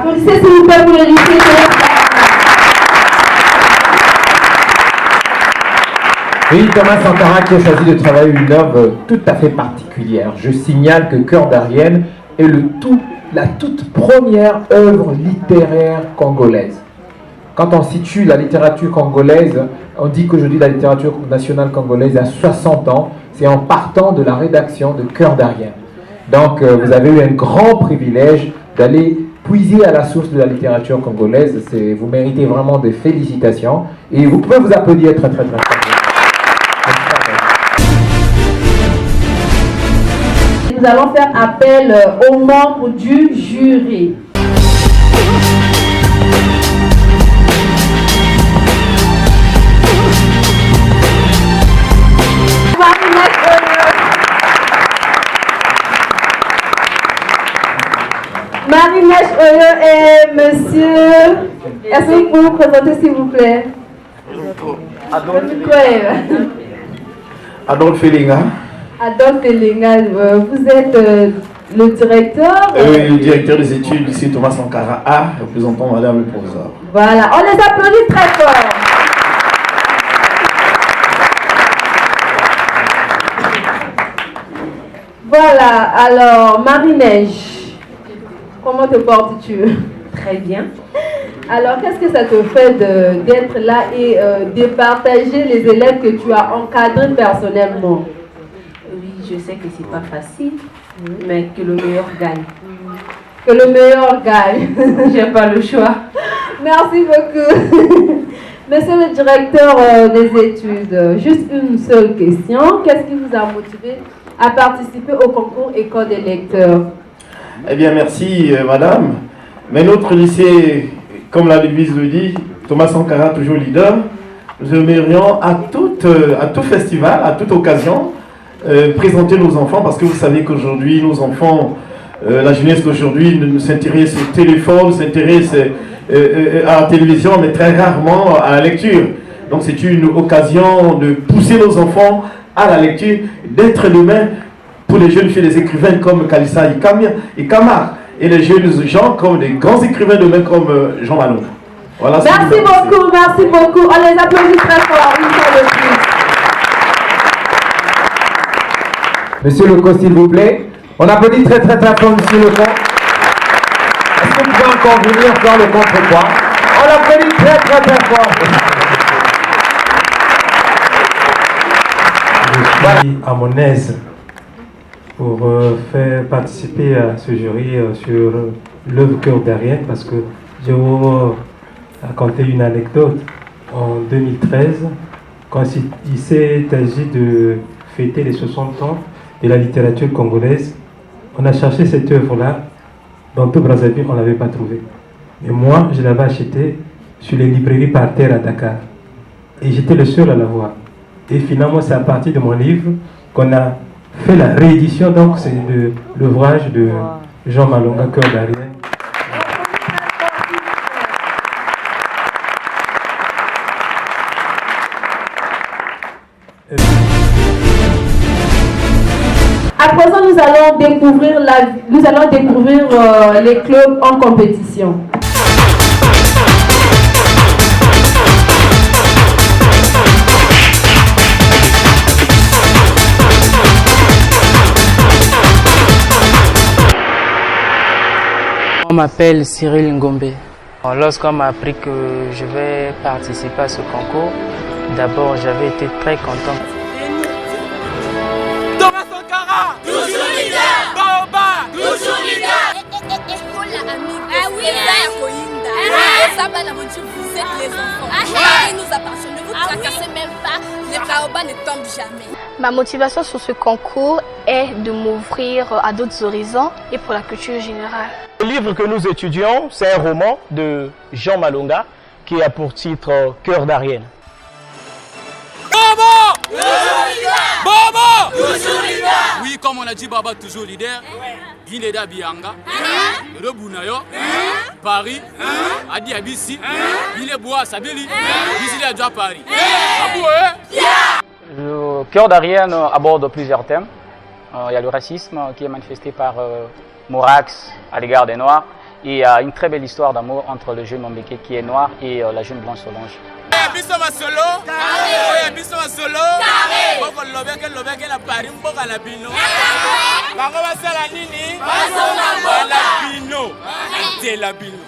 Applaudissez s'il vous plaît pour le lycée. Oui, Thomas Sankara qui a choisi de travailler une œuvre tout à fait particulière. Je signale que Cœur d'Arienne est la toute première œuvre littéraire congolaise. Quand on situe la littérature congolaise, on dit qu'aujourd'hui la littérature nationale congolaise a 60 ans. C'est en partant de la rédaction de Cœur d'Arienne. Donc vous avez eu un grand privilège d'aller puiser à la source de la littérature congolaise. Vous méritez vraiment des félicitations. Et vous pouvez vous applaudir très très très fort. Nous allons faire appel aux membres du jury. Marie-Mèche Oyo et monsieur. Est-ce que vous pouvez vous présenter s'il vous plaît? Adolphe Elinga. Adolphe Elinga, vous êtes le directeur Le directeur des études ici, Thomas Sankara A, représentant madame le professeur. Voilà, on les applaudit très fort. Voilà, alors Marie-Neige, comment te portes-tu? Très bien. Alors, qu'est-ce que ça te fait d'être là et de partager les élèves que tu as encadrés personnellement? Oui, je sais que c'est pas facile, mais que le meilleur gagne. Que le meilleur gagne. J'ai pas le choix. Merci beaucoup. Monsieur le directeur des études, juste une seule question. Qu'est-ce qui vous a motivé à participer au concours École des lecteurs? Eh bien, merci madame. Mais notre lycée, comme la devise le dit, Thomas Sankara toujours leader, nous aimerions à tout festival, à toute occasion, présenter nos enfants, parce que vous savez qu'aujourd'hui, nos enfants, la jeunesse d'aujourd'hui s'intéresse au téléphone, s'intéresse à la télévision, mais très rarement à la lecture. Donc c'est une occasion de pousser nos enfants à la lecture, d'être demain pour les jeunes filles des écrivains comme Kalissa Ikamar, et les jeunes gens comme des grands écrivains demain comme Jean Malon. Voilà, merci beaucoup, merci beaucoup. On les applaudit très fort, une fois de plus. Monsieur Leco, s'il vous plaît. On applaudit très très très fort Monsieur Leco. Est-ce que vous pouvez encore venir faire le contre-poids? On applaudit très très très fort. Je suis à mon aise pour faire participer à ce jury sur l'œuvre Cœur d'Arienne, parce que je vais vous raconter une anecdote. En 2013, quand il s'est agi de fêter les 60 ans de la littérature congolaise, on a cherché cette œuvre-là. Dans tout Brazzaville, on ne l'avait pas trouvée. Mais moi, je l'avais achetée sur les librairies par terre à Dakar. Et j'étais le seul à l'avoir. Et finalement, c'est à partir de mon livre qu'on a fait la réédition. Donc, c'est l'ouvrage de Jean Malonga, Cœur d'Arienne. À présent, nous allons découvrir les clubs en compétition. On m'appelle Cyril Ngombe. Lorsqu'on m'a appris que je vais participer à ce concours, d'abord j'avais été très content. Thomas Sankara, toujours leader. Baoba, toujours leader. Ah oui, vous êtes les enfants. Il nous appartient, ne vous tracassez même pas, les baobas ne tombent jamais. Ma motivation sur ce concours est de m'ouvrir à d'autres horizons et pour la culture générale. Le livre que nous étudions, c'est un roman de Jean Malonga qui a pour titre Cœur d'Arienne. Baba, toujours leader. Baba, toujours leader. Oui, comme on a dit, Baba toujours leader. Guineda Bianga, Rebunayo, Paris, Adi Abissi, Guinée-Bois, Sabeli, ici à Paris. Le Cœur d'Arienne aborde plusieurs thèmes. Il y a le racisme qui est manifesté par Morax à l'égard des Noirs. il y a une très belle histoire d'amour entre le jeune Mombeke qui est noir et la jeune blanche Solange. Biso masolo oya biso masolo boko lobeke la pari mboka la bino bango basala nini la bino de la bino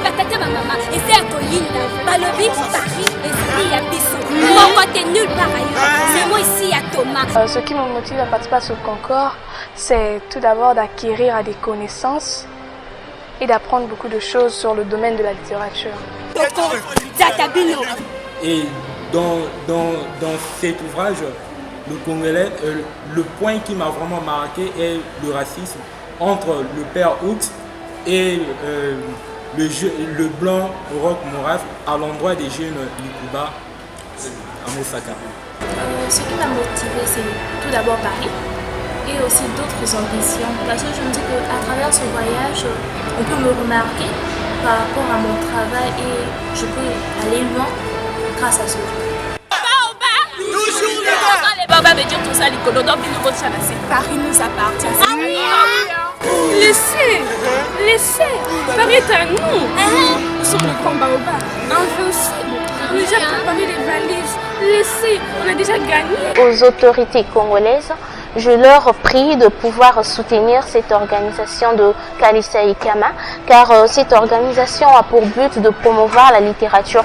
batata bamama eza ya kolinda balobi Paris ezali ya biso moko te nulle part ailleurs c'est moi ici à Thomas. Ce qui me motive à participer à ce concours, c'est tout d'abord d'acquérir des connaissances et d'apprendre beaucoup de choses sur le domaine de la littérature. Et dans cet ouvrage, le Congolais, le point qui m'a vraiment marqué est le racisme entre le père Hooks et le blanc Roch Moras à l'endroit des jeunes Likuba à Mosaka. Ce qui m'a motivé, c'est tout d'abord Paris et aussi d'autres ambitions. Parce que je me dis qu'à travers ce voyage, on peut me remarquer par rapport à mon travail et je peux aller loin grâce à ce jeu. Toujours les babas de Dieu, tout ça, les colons, Paris nous appartient. Laissez, Paris est à nous. Nous sommes le grand baobab, invincible. On a déjà préparé les valises. Laissez, on a déjà gagné. Aux autorités congolaises, je leur prie de pouvoir soutenir cette organisation de Kalisa Ikama, car cette organisation a pour but de promouvoir la littérature.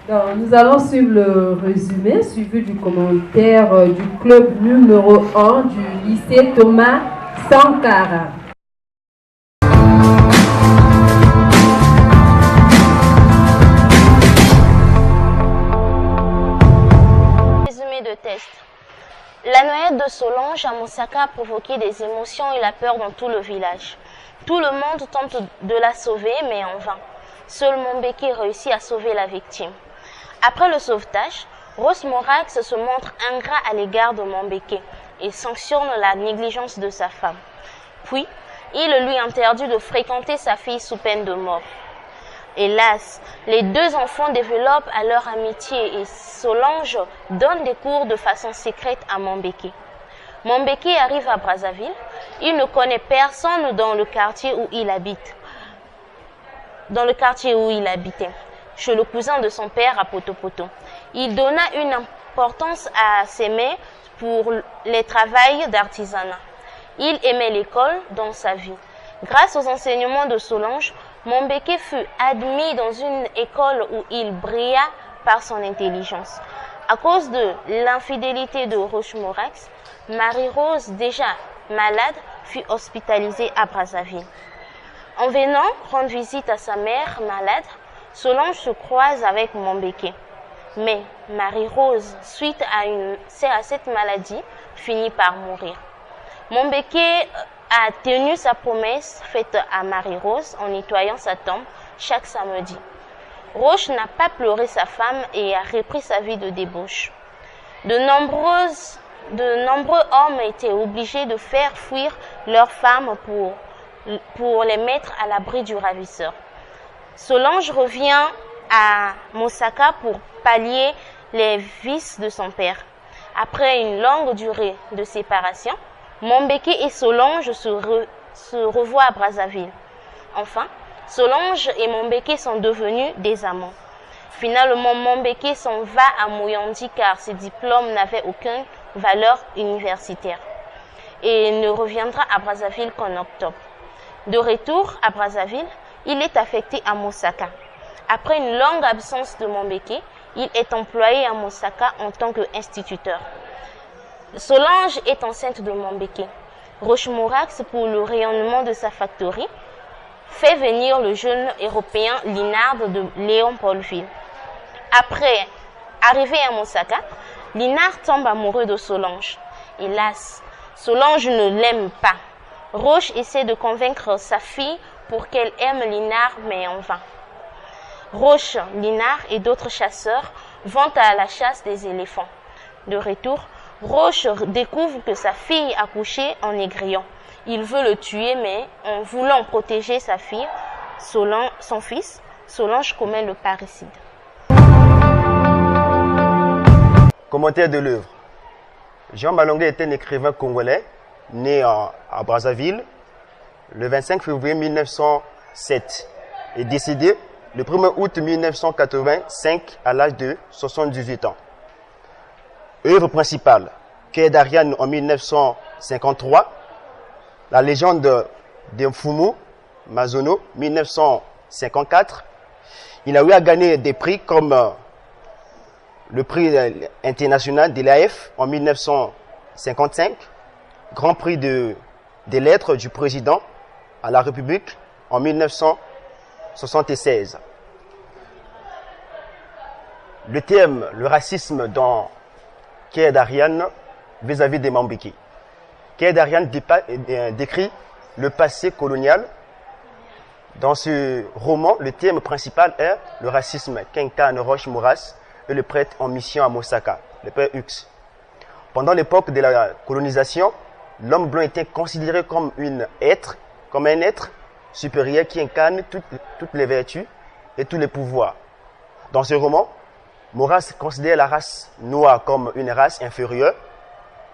Donc, nous allons suivre le résumé suivi du commentaire du club numéro 1 du lycée Thomas Sankara. Résumé de test. La noyade de Solange à Mosaka a provoqué des émotions et la peur dans tout le village. Tout le monde tente de la sauver, mais en vain. Seul Mombeke réussit à sauver la victime. Après le sauvetage, Roch Morax se montre ingrat à l'égard de Mombeke et sanctionne la négligence de sa femme. Puis, il lui interdit de fréquenter sa fille sous peine de mort. Hélas, les deux enfants développent alors amitié et Solange donne des cours de façon secrète à Mombeke. Mombeke arrive à Brazzaville. Il ne connaît personne dans le quartier où il habite. Chez le cousin de son père à Potopoto. Il donna une importance à ses mains pour les travaux d'artisanat. Il aimait l'école dans sa vie. Grâce aux enseignements de Solange, Mombeke fut admis dans une école où il brilla par son intelligence. À cause de l'infidélité de Roch Morax, Marie-Rose, déjà malade, fut hospitalisée à Brazzaville. En venant rendre visite à sa mère malade, Solange se croise avec Mombeke. Mais Marie-Rose, suite à cette maladie, finit par mourir. Mombeke a tenu sa promesse faite à Marie-Rose en nettoyant sa tombe chaque samedi. Roch n'a pas pleuré sa femme et a repris sa vie de débauche. De nombreux hommes étaient obligés de faire fuir leurs femmes pour les mettre à l'abri du ravisseur. Solange revient à Mosaka pour pallier les vices de son père. Après une longue durée de séparation, Mombeke et Solange se revoient à Brazzaville. Enfin, Solange et Mombeke sont devenus des amants. Finalement, Mombeke s'en va à Mouyandi car ses diplômes n'avaient aucune valeur universitaire et ne reviendra à Brazzaville qu'en octobre. De retour à Brazzaville, il est affecté à Mosaka. Après une longue absence de Mombeke, il est employé à Mosaka en tant qu'instituteur. Solange est enceinte de Mombeke. Roch Morax, pour le rayonnement de sa factory, fait venir le jeune européen Linard de Léopoldville. Après arrivé à Mosaka, Linard tombe amoureux de Solange. Hélas, Solange ne l'aime pas. Roch essaie de convaincre sa fille pour qu'elle aime Linard, mais en vain. Roch, Linard et d'autres chasseurs vont à la chasse des éléphants. De retour, Roch découvre que sa fille a couché en Négrillon. Il veut le tuer, mais en voulant protéger sa fille, son fils, Solange commet le parricide. Commentaire de l'œuvre. Jean Malonga était un écrivain congolais né à Brazzaville le 25 février 1907 et décédé le 1er août 1985 à l'âge de 78 ans. Œuvre principale, Cœur d'Ariane en 1953, La légende d'Mfumu Mazono 1954. Il a eu à gagner des prix comme le prix international de l'AF en 1955, Grand prix des lettres du président à la République en 1976. Le thème, le racisme dans Cœur d'Ariane vis-à-vis des Mambékis. Cœur d'Ariane décrit le passé colonial. Dans ce roman, le thème principal est le racisme qu'incarne Roch Mouras et le prêtre en mission à Mosaka, le père Hux. Pendant l'époque de la colonisation, l'homme blanc était considéré comme un être supérieur qui incarne toutes les vertus et tous les pouvoirs. Dans ce roman, Mouras considère la race noire comme une race inférieure.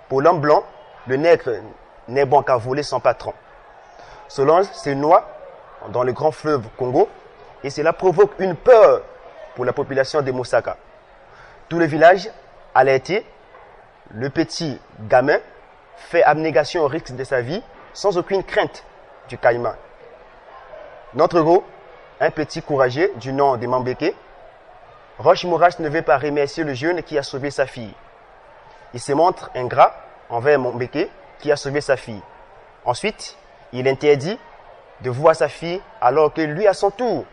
Pour l'homme blanc, le nègre n'est bon qu'à voler son patron. Solange se noie dans le grand fleuve Congo et cela provoque une peur pour la population de Mosaka. Tout le village alerté, le petit gamin fait abnégation au risque de sa vie sans aucune crainte du caïman. Notre héros, un petit courageux du nom de Mambéké, Roch Mouras ne veut pas remercier le jeune qui a sauvé sa fille. Il se montre ingrat envers Mambéké qui a sauvé sa fille. Ensuite, il interdit de voir sa fille alors que lui, à son tour,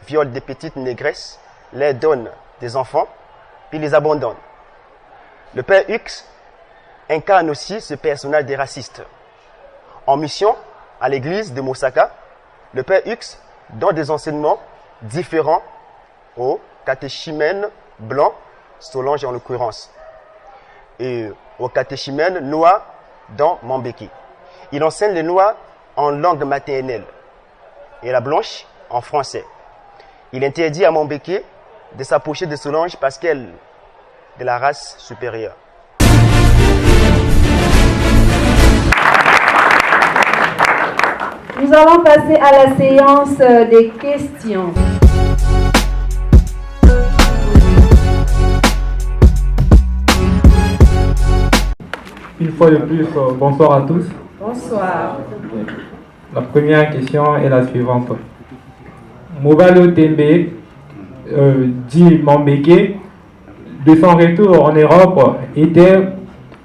viole des petites négresses, leur donne des enfants, puis les abandonne. Le père Hux incarne aussi ce personnage des racistes. En mission à l'église de Mosaka, le père Hux donne des enseignements différents aux catéchumènes blancs, Solange en l'occurrence, et aux catéchumènes noirs dans Mambéki. Il enseigne les noirs en langue maternelle et la blanche en français. Il interdit à Mambéki de s'approcher de Solange parce qu'elle est de la race supérieure. Nous allons passer à la séance des questions. Une fois de plus, bonsoir à tous. Bonsoir. La première question est la suivante. Mobalo Tembe, dit Mambéké, de son retour en Europe, était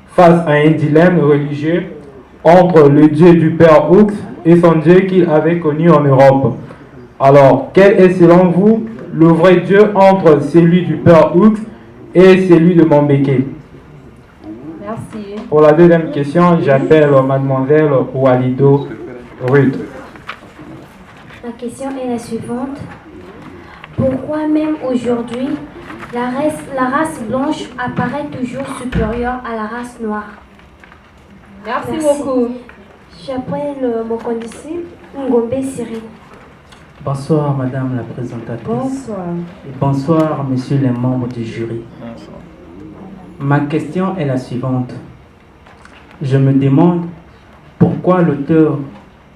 face à un dilemme religieux entre le Dieu du Père Hux et son Dieu qu'il avait connu en Europe. Alors, quel est selon vous le vrai Dieu entre celui du Père Hux et celui de Mambéké? Merci. Pour la deuxième question, j'appelle mademoiselle Walido Ruth. Ma question est la suivante. Pourquoi même aujourd'hui, la race blanche apparaît toujours supérieure à la race noire? Merci beaucoup. J'appelle mon condisciple Ngombe Cyril. Bonsoir Madame la présentatrice. Bonsoir. Et bonsoir Messieurs les membres du jury. Bonsoir. Ma question est la suivante. Je me demande pourquoi l'auteur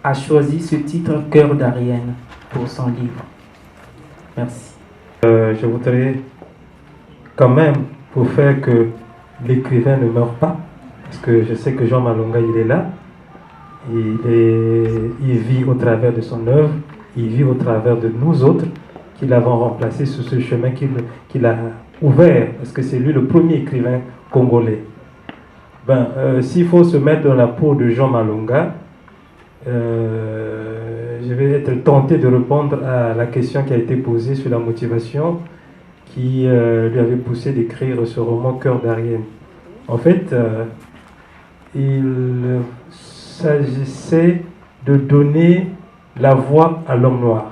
a choisi ce titre Cœur d'Ariane pour son livre. Merci. Je voudrais quand même, pour faire que l'écrivain ne meure pas, parce que je sais que Jean Malonga, il est là, il vit au travers de son œuvre, il vit au travers de nous autres, qui l'avons remplacé sur ce chemin qu'il a ouvert, parce que c'est lui le premier écrivain congolais. S'il faut se mettre dans la peau de Jean Malonga, je vais être tenté de répondre à la question qui a été posée sur la motivation qui lui avait poussé d'écrire ce roman Cœur d'Ariane. En fait, il s'agissait de donner la voix à l'homme noir.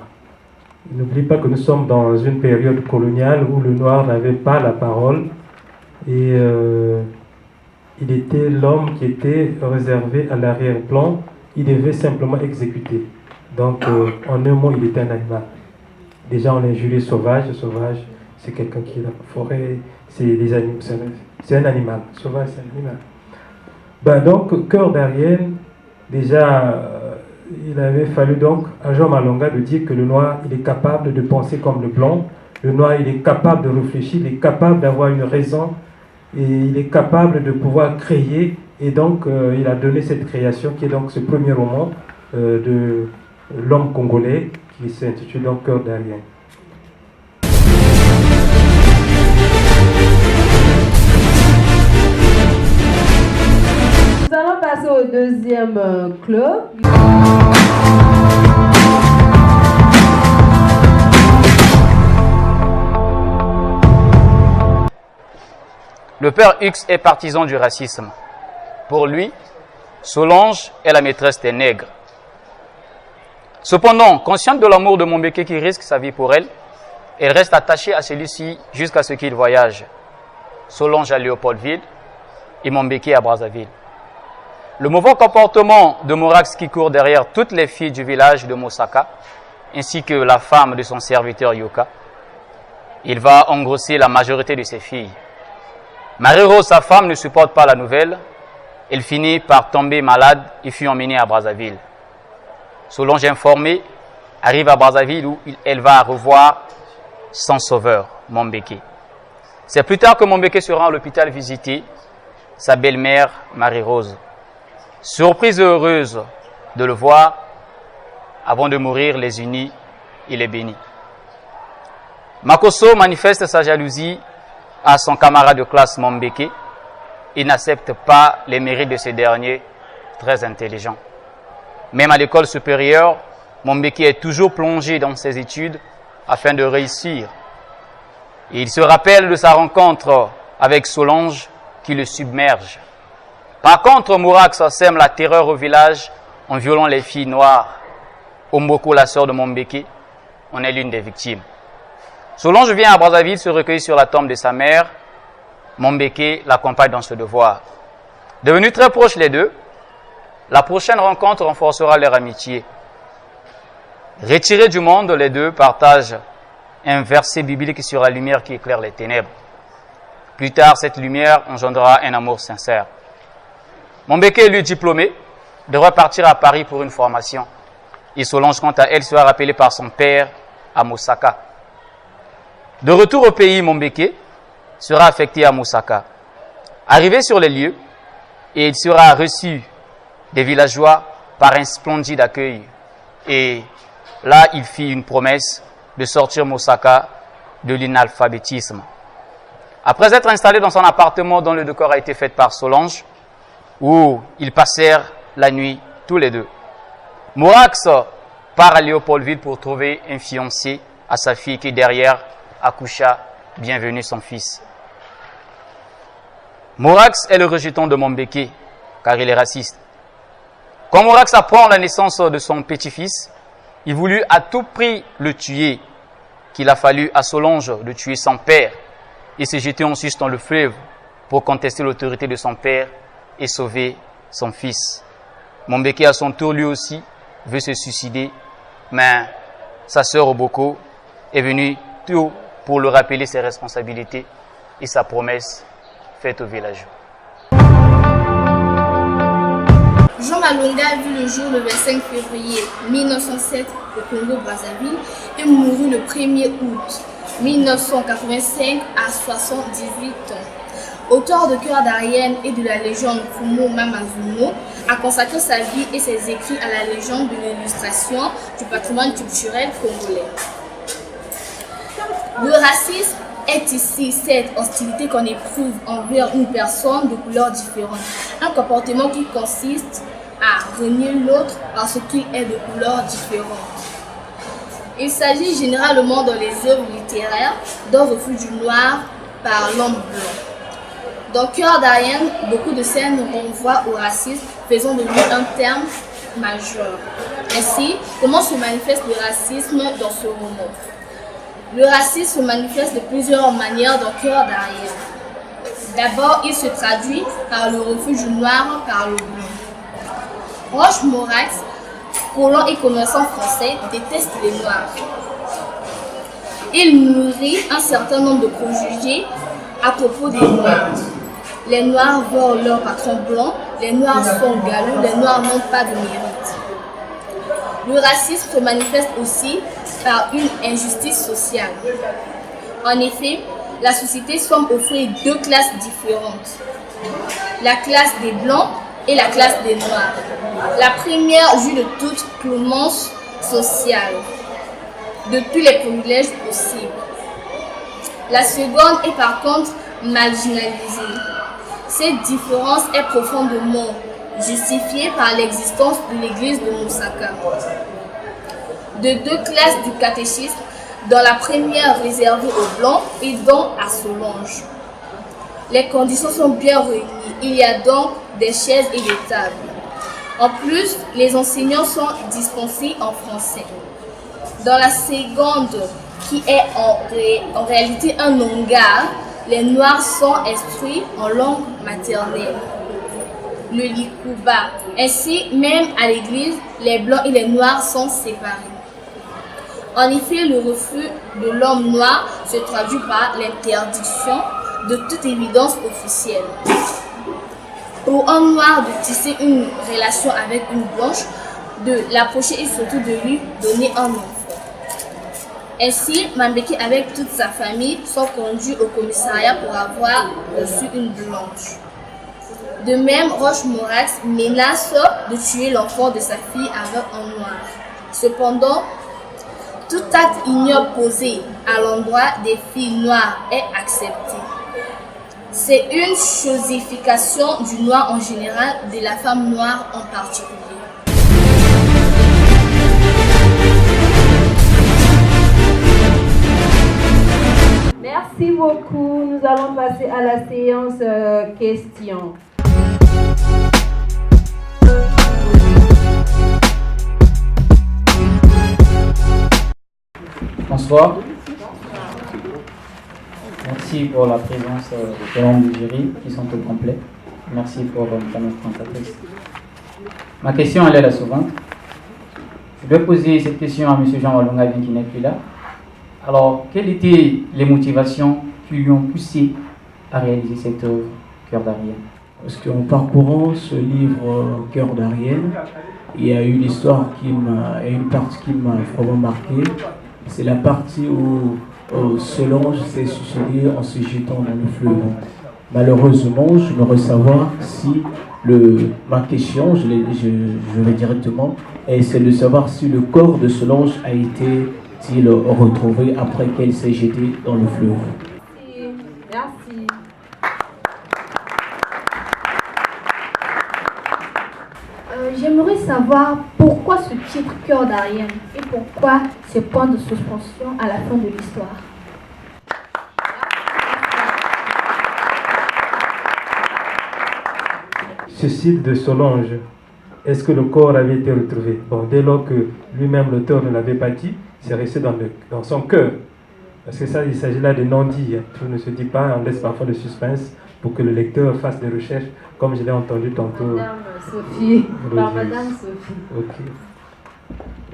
N'oublie pas que nous sommes dans une période coloniale où le noir n'avait pas la parole et il était l'homme qui était réservé à l'arrière-plan. Il devait simplement exécuter. Donc, en un mot, il était un animal. Déjà, on est juré sauvage. Sauvage, c'est quelqu'un qui est dans la forêt, c'est un animal. Sauvage, c'est un animal. Ben donc, Cœur d'Arienne, déjà, il avait fallu donc à Jean Malonga de dire que le noir, il est capable de penser comme le blanc. Le noir, il est capable de réfléchir, il est capable d'avoir une raison et il est capable de pouvoir créer. Et donc, il a donné cette création qui est donc ce premier roman de l'homme congolais qui s'intitule donc Cœur d'Arienne. Nous allons passer au deuxième club. Le père X est partisan du racisme. Pour lui, Solange est la maîtresse des nègres. Cependant, consciente de l'amour de Mombeke qui risque sa vie pour elle, elle reste attachée à celui-ci jusqu'à ce qu'il voyage. Solange à Léopoldville et Mombeke à Brazzaville. Le mauvais comportement de Morax qui court derrière toutes les filles du village de Mosaka, ainsi que la femme de son serviteur Yoka, il va engrosser la majorité de ses filles. Marie-Rose, sa femme, ne supporte pas la nouvelle. Elle finit par tomber malade et fut emmenée à Brazzaville. Solange, informée, arrive à Brazzaville où elle va revoir son sauveur, Mombeke. C'est plus tard que Mombeke se rend à l'hôpital visiter sa belle-mère, Marie-Rose. Surprise et heureuse de le voir, avant de mourir, les unis et les bénit. Makoso manifeste sa jalousie à son camarade de classe Mombeke. Il n'accepte pas les mérites de ce dernier, très intelligent. Même à l'école supérieure, Mombeke est toujours plongé dans ses études afin de réussir. Et il se rappelle de sa rencontre avec Solange qui le submerge. Par contre, Mourax sème la terreur au village en violant les filles noires. Omboko, la sœur de Mombeke, en est l'une des victimes. Solange vient à Brazzaville se recueillir sur la tombe de sa mère. Mombeke l'accompagne dans ce devoir. Devenus très proches les deux, la prochaine rencontre renforcera leur amitié. Retirés du monde, les deux partagent un verset biblique sur la lumière qui éclaire les ténèbres. Plus tard, cette lumière engendrera un amour sincère. Mombeke, lui diplômé, devra partir à Paris pour une formation. Et Solange, quant à elle, sera rappelée par son père à Mosaka. De retour au pays, Mombeke sera affecté à Mosaka. Arrivé sur les lieux, et il sera reçu des villageois par un splendide accueil. Et là, il fit une promesse de sortir Mosaka de l'inalphabétisme. Après être installé dans son appartement dont le décor a été fait par Solange, où ils passèrent la nuit tous les deux, Mourax part à Léopoldville pour trouver un fiancé à sa fille qui derrière accoucha bienvenue son fils. Mourax est le rejeton de Mombeke, car il est raciste. Quand Mourax apprend la naissance de son petit-fils, il voulut à tout prix le tuer, qu'il a fallu à Solange de tuer son père et se jeter ensuite dans le fleuve pour contester l'autorité de son père et sauver son fils. Mombeke, à son tour, lui aussi, veut se suicider, mais sa sœur Oboko est venue tout pour lui rappeler ses responsabilités et sa promesse faite au village. Jean Malonga a vu le jour le 25 février 1907 au Congo-Brazzaville et mourut le 1er août 1985 à 78 ans. Auteur de Cœur d'Arienne et de la légende Fumo Mamazuno, a consacré sa vie et ses écrits à la légende de l'illustration du patrimoine culturel congolais. Le racisme est ici cette hostilité qu'on éprouve envers une personne de couleur différente. Un comportement qui consiste à renier l'autre parce qu'il est de couleur différente. Il s'agit généralement dans les œuvres littéraires d'un refus du noir par l'homme blanc. Dans Cœur d'Arienne, beaucoup de scènes renvoient au racisme, faisant de lui un terme majeur. Ainsi, comment se manifeste le racisme dans ce roman? Le racisme se manifeste de plusieurs manières dans Cœur d'Arienne. D'abord, il se traduit par le refus du noir par le blanc. Roche Morax, colon et commerçant français, déteste les noirs. Il nourrit un certain nombre de préjugés à propos des Noirs. Les Noirs voient leur patron blanc, les Noirs sont galeux, les Noirs n'ont pas de mérite. Le racisme se manifeste aussi par une injustice sociale. En effet, la société semble offrir deux classes différentes. La classe des Blancs et la classe des Noirs. La première jouit de toute clémence sociale, de tous les privilèges possibles. La seconde est par contre marginalisée. Cette différence est profondément justifiée par l'existence de l'église de Moussaka. De deux classes du catéchisme, dans la première réservée aux Blancs et dans à Solange. Les conditions sont bien réunies, il y a donc des chaises et des tables. En plus, les enseignants sont dispensés en français. Dans la seconde, qui est en réalité un ongar, les Noirs sont instruits en langue maternelle, le likuba. Ainsi, même à l'église, les Blancs et les Noirs sont séparés. En effet, le refus de l'homme noir se traduit par l'interdiction de toute évidence officielle. Pour un noir de tisser une relation avec une blanche, de l'approcher et surtout de lui donner un enfant. Ainsi, Mambéké avec toute sa famille sont conduits au commissariat pour avoir reçu une blanche. De même, Roche-Morax menace de tuer l'enfant de sa fille avec un noir. Cependant, tout acte ignoble posé à l'endroit des filles noires est accepté. C'est une chosification du noir en général, de la femme noire en particulier. Merci beaucoup. Nous allons passer à la séance questions. Bonsoir. Merci pour la présence des membres du jury qui sont au complet. Merci pour notre présentatrice. Ma question elle est la suivante. Je vais poser cette question à M. Jean Malonga qui n'est plus là. Alors, quelles étaient les motivations qui lui ont poussé à réaliser cette œuvre, Cœur d'Arienne? Parce qu'en parcourant ce livre Cœur d'Arienne, il y a une histoire une partie qui m'a vraiment marqué. C'est la partie où Solange s'est suicidée en se jetant dans le fleuve. Malheureusement, je voudrais savoir si ma question, je vais directement, et c'est de savoir si le corps de Solange a été retrouvé après qu'elle s'est jetée dans le fleuve. Merci. J'aimerais savoir pourquoi ce titre Cœur d'Arienne et pourquoi ces points de suspension à la fin de l'histoire. Ce site de Solange, est-ce que le corps avait été retrouvé? Bon, dès lors que lui-même, l'auteur, ne l'avait pas dit, c'est resté dans son cœur. Parce que ça, il s'agit là de non-dit. Tout ne se dit pas, on laisse parfois le suspense pour que le lecteur fasse des recherches, comme je l'ai entendu tantôt. Madame Sophie. Par Madame Sophie. Ok.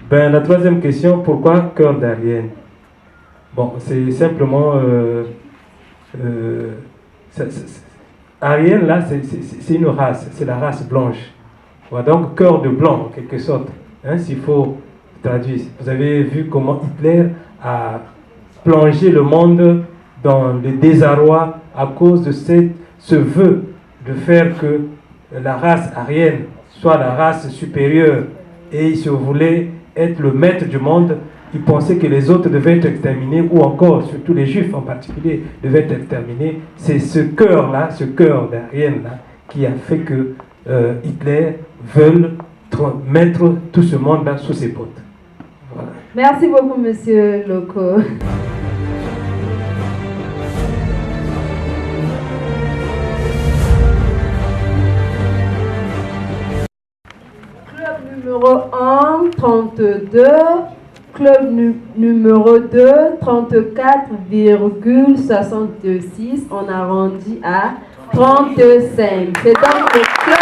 Ben, la troisième question, pourquoi Cœur d'Arienne? Bon, c'est simplement... Arienne, là, c'est une race, c'est la race blanche. Voilà, donc cœur de blanc, en quelque sorte, hein, s'il faut traduire. Vous avez vu comment Hitler a plongé le monde dans le désarroi à cause de ce vœu de faire que la race aryenne soit la race supérieure. Et il se voulait être le maître du monde. Il pensait que les autres devaient être exterminés, ou encore, surtout les juifs en particulier, devaient être exterminés. C'est ce cœur-là, ce cœur d'Arienne-là, qui a fait que Hitler veuille mettre tout ce monde-là sous ses bottes. Voilà. Merci beaucoup, Monsieur Loco. Club numéro 1, 32. Club numéro 2, 34,66. On arrondit à 35. C'est donc le club